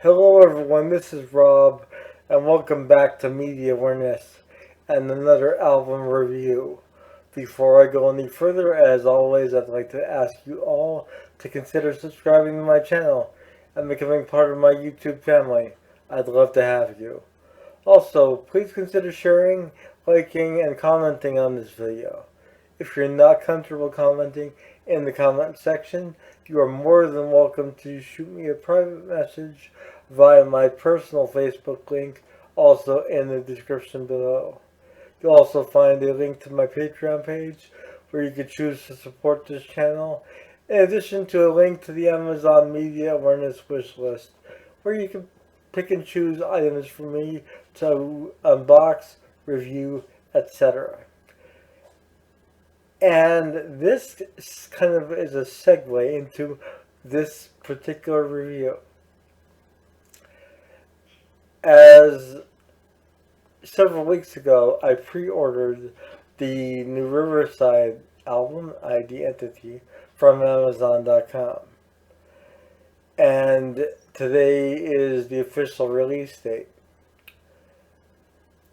Hello everyone, this is Rob, and welcome back to Media Awareness and another album review. Before I go any further, as always, I'd like to ask you all to consider subscribing to my channel and becoming part of my YouTube family. I'd love to have you. Also, please consider sharing, liking, and commenting on this video. If you're not comfortable commenting in the comment section, you are more than welcome to shoot me a private message via my personal Facebook link, also in the description below. You'll also find a link to my Patreon page where you can choose to support this channel, in addition to a link to the Amazon Media Awareness wish list, where you can pick and choose items for me to unbox, review, etc. And this kind of is a segue into this particular review. As several weeks ago, I pre-ordered the new Riverside album, ID.Entity, from Amazon.com. And today is the official release date.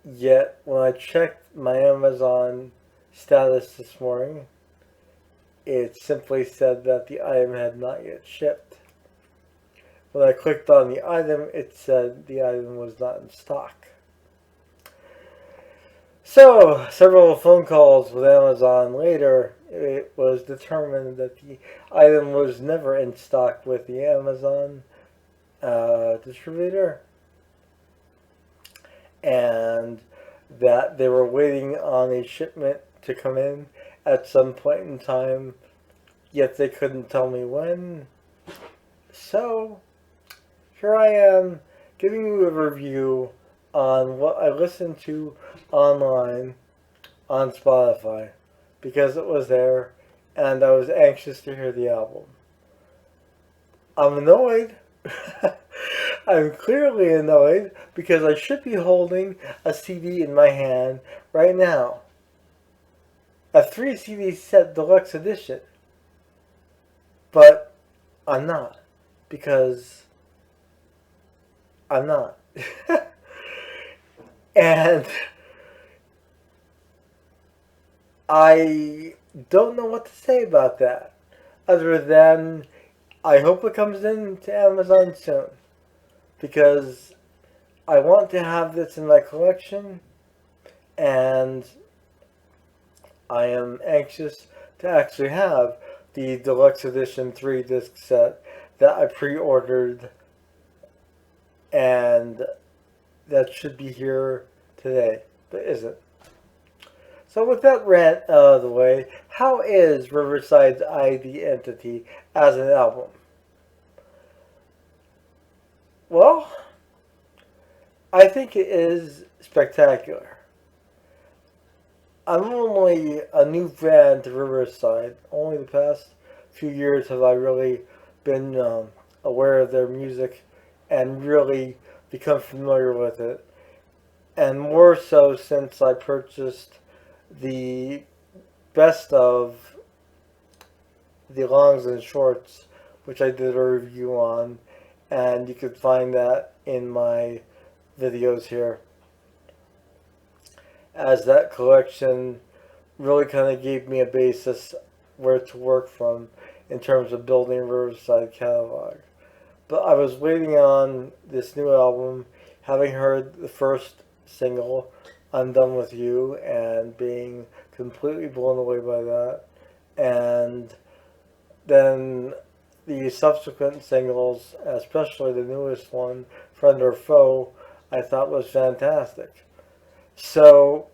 Yet, when I checked my Amazon status this morning, it simply said that the item had not yet shipped. When I clicked on the item, it said the item was not in stock. So, several phone calls with Amazon later, it was determined that the item was never in stock with the Amazon distributor, and that they were waiting on a shipment to come in at some point in time, yet they couldn't tell me when. So, here I am giving you a review on what I listened to online on Spotify because it was there and I was anxious to hear the album. I'm annoyed. I'm clearly annoyed because I should be holding a CD in my hand right now. A 3 CD set deluxe edition. But I'm not. Because I'm not. And I don't know what to say about that. Other than I hope it comes in to Amazon soon. Because I want to have this in my collection, and I am anxious to actually have the deluxe edition 3-disc set that I pre-ordered, and that should be here today, but isn't. So with that rant out of the way, how is Riverside's ID.Entity as an album? Well, I think it is spectacular. I'm only a new fan to Riverside. Only the past few years have I really been aware of their music and really become familiar with it. And more so since I purchased the best of the longs and shorts, which I did a review on, and you could find that in my videos here, as that collection really kind of gave me a basis where to work from in terms of building a Riverside catalog. But I was waiting on this new album, having heard the first single, I'm Done With You, and being completely blown away by that. And then the subsequent singles, especially the newest one, Friend or Foe, I thought was fantastic. So,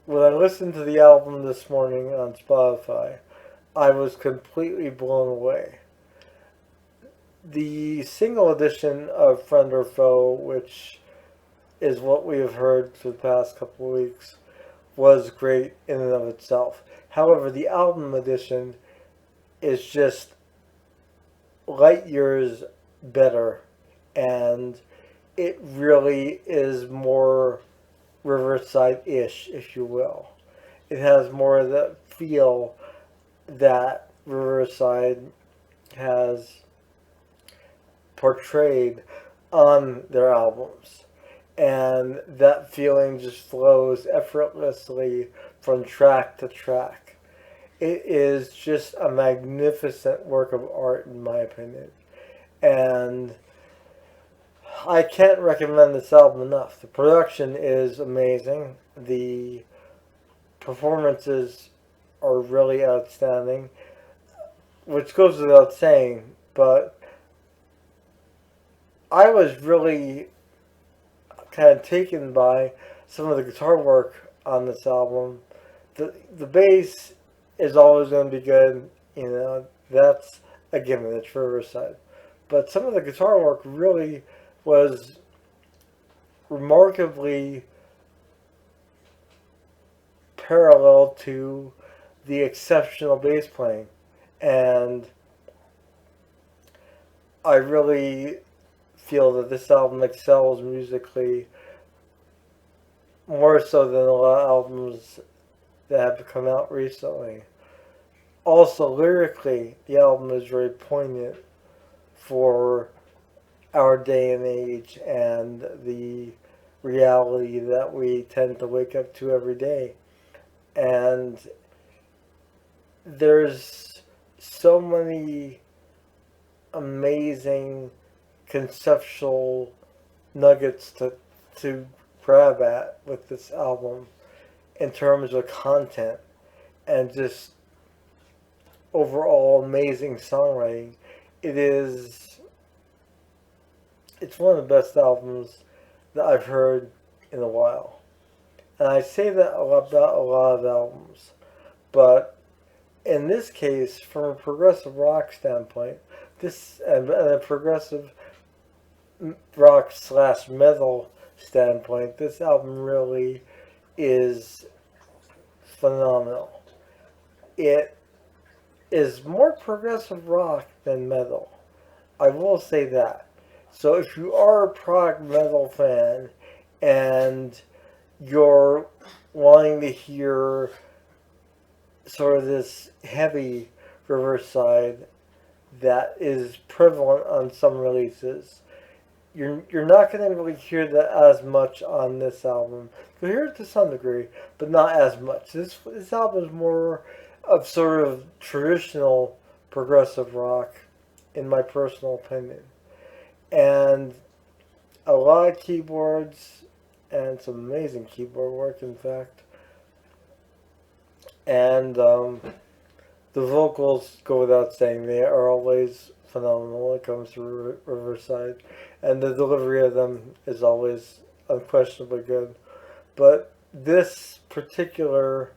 when I listened to the album this morning on Spotify, I was completely blown away. The single edition of Friend or Foe, which is what we have heard for the past couple of weeks, was great in and of itself. However, the album edition is just light years better, and it really is more Riverside-ish, if you will. It has more of the feel that Riverside has portrayed on their albums. And that feeling just flows effortlessly from track to track. It is just a magnificent work of art, in my opinion. And I can't recommend this album enough. The production is amazing. The performances are really outstanding, which goes without saying, but I was really kind of taken by some of the guitar work on this album. The bass is always going to be good, you know, that's a given, it's Riverside. But some of the guitar work really was remarkably parallel to the exceptional bass playing. And I really feel that this album excels musically more so than a lot of albums that have come out recently. Also, lyrically, the album is very poignant for our day and age and the reality that we tend to wake up to every day. And there's so many amazing conceptual nuggets to grab at with this album in terms of content and just overall amazing songwriting. It's one of the best albums that I've heard in a while. And I say that about a lot of albums, but in this case, from a progressive rock standpoint, this and a progressive rock slash metal standpoint, this album really is phenomenal. It is more progressive rock than metal. I will say that. So if you are a prog metal fan and you're wanting to hear sort of this heavy Riverside that is prevalent on some releases, you're not going to really hear that as much on this album. You'll hear it to some degree, but not as much. This album is more of sort of traditional progressive rock, in my personal opinion. And a lot of keyboards and some amazing keyboard work, in fact. And the vocals go without saying, they are always phenomenal when it comes to Riverside. And the delivery of them is always unquestionably good. But this particular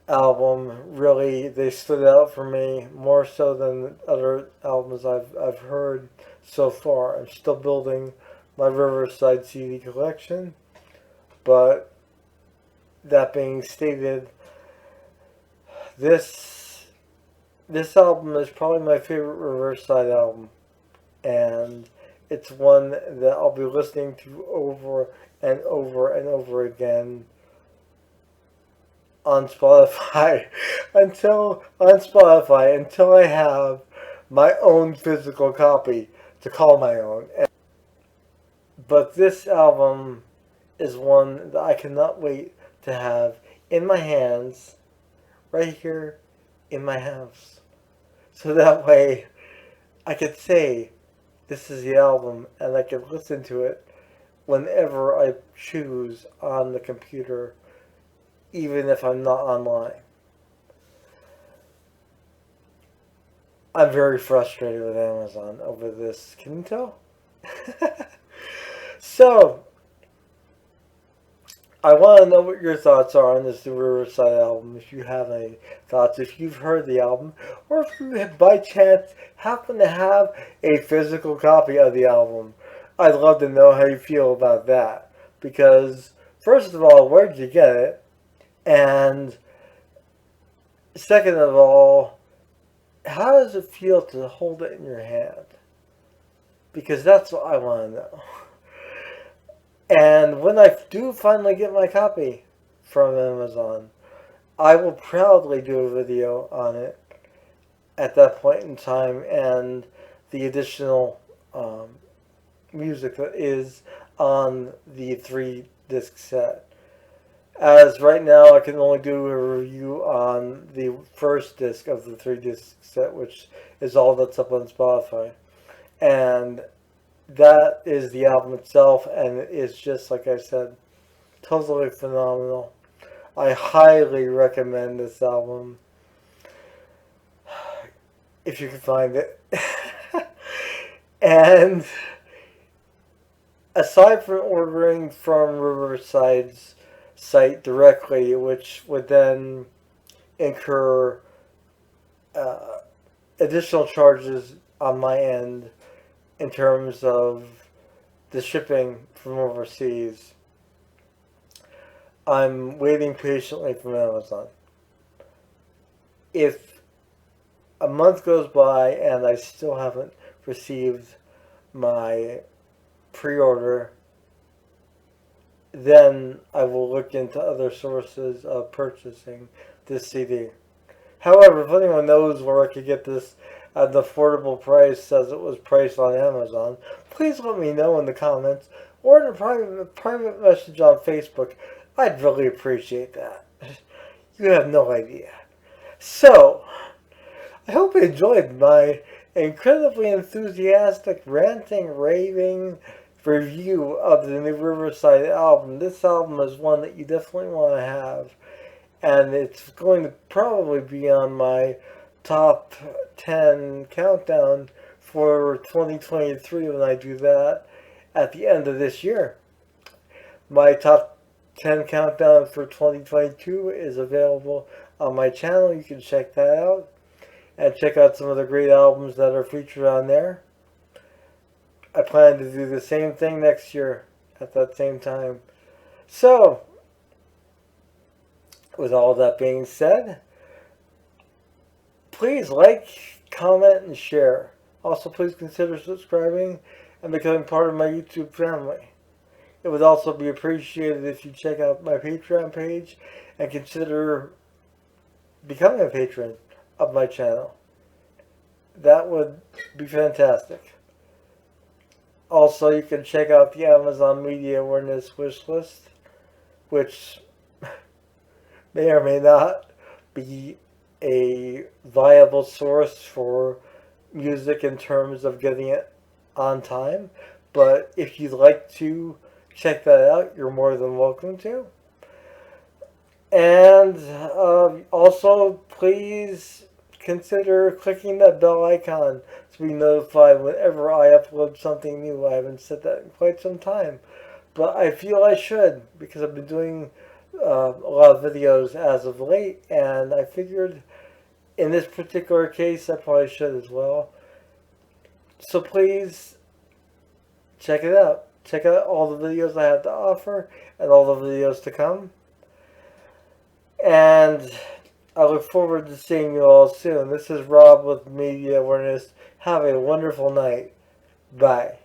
album, really, they stood out for me more so than other albums I've heard so far. I'm still building my Riverside CD collection, but that being stated, this album is probably my favorite Riverside album, and it's one that I'll be listening to over and over and over again on Spotify until I have my own physical copy to call my own. But this album is one that I cannot wait to have in my hands right here in my house. So that way I could say this is the album and I could listen to it whenever I choose on the computer, even if I'm not online. I'm very frustrated with Amazon over this. Can you tell? So, I want to know what your thoughts are on this new Riverside album, if you have any thoughts, if you've heard the album, or if you have, by chance, happen to have a physical copy of the album. I'd love to know how you feel about that. Because, first of all, where'd you get it? And, second of all, how does it feel to hold it in your hand? Because that's what I want to know. And when I do finally get my copy from Amazon, I will proudly do a video on it at that point in time and the additional um, music that is on the 3-disc set. As right now, I can only do a review on the first disc of the 3-disc set, which is all that's up on Spotify. And that is the album itself, and it is just, like I said, totally phenomenal. I highly recommend this album if you can find it. And aside from ordering from Riverside's site directly, which would then incur additional charges on my end in terms of the shipping from overseas, I'm waiting patiently from Amazon. If a month goes by and I still haven't received my pre-order, then I will look into other sources of purchasing this CD. However, if anyone knows where I could get this at an affordable price as it was priced on Amazon, please let me know in the comments or in a private message on Facebook. I'd really appreciate that. You have no idea. So, I hope you enjoyed my incredibly enthusiastic, ranting, raving review of the new Riverside album. This album is one that you definitely want to have, and it's going to probably be on my top 10 countdown for 2023 when I do that at the end of this year. My top 10 countdown for 2022 is available on my channel. You can check that out and check out some of the great albums that are featured on there. I plan to do the same thing next year at that same time. So, with all that being said, please like, comment, and share. Also, please consider subscribing and becoming part of my YouTube family. It would also be appreciated if you check out my Patreon page and consider becoming a patron of my channel. That would be fantastic. Also, you can check out the Amazon Media Awareness wish list, which may or may not be a viable source for music in terms of getting it on time. But if you'd like to check that out, you're more than welcome to. And also, please consider clicking that bell icon to be notified whenever I upload something new. I haven't said that in quite some time, but I feel I should because I've been doing a lot of videos as of late, and I figured in this particular case I probably should as well. So please check it out. Check out all the videos I have to offer and all the videos to come. And I look forward to seeing you all soon. This is Rob with Media Awareness. Have a wonderful night. Bye.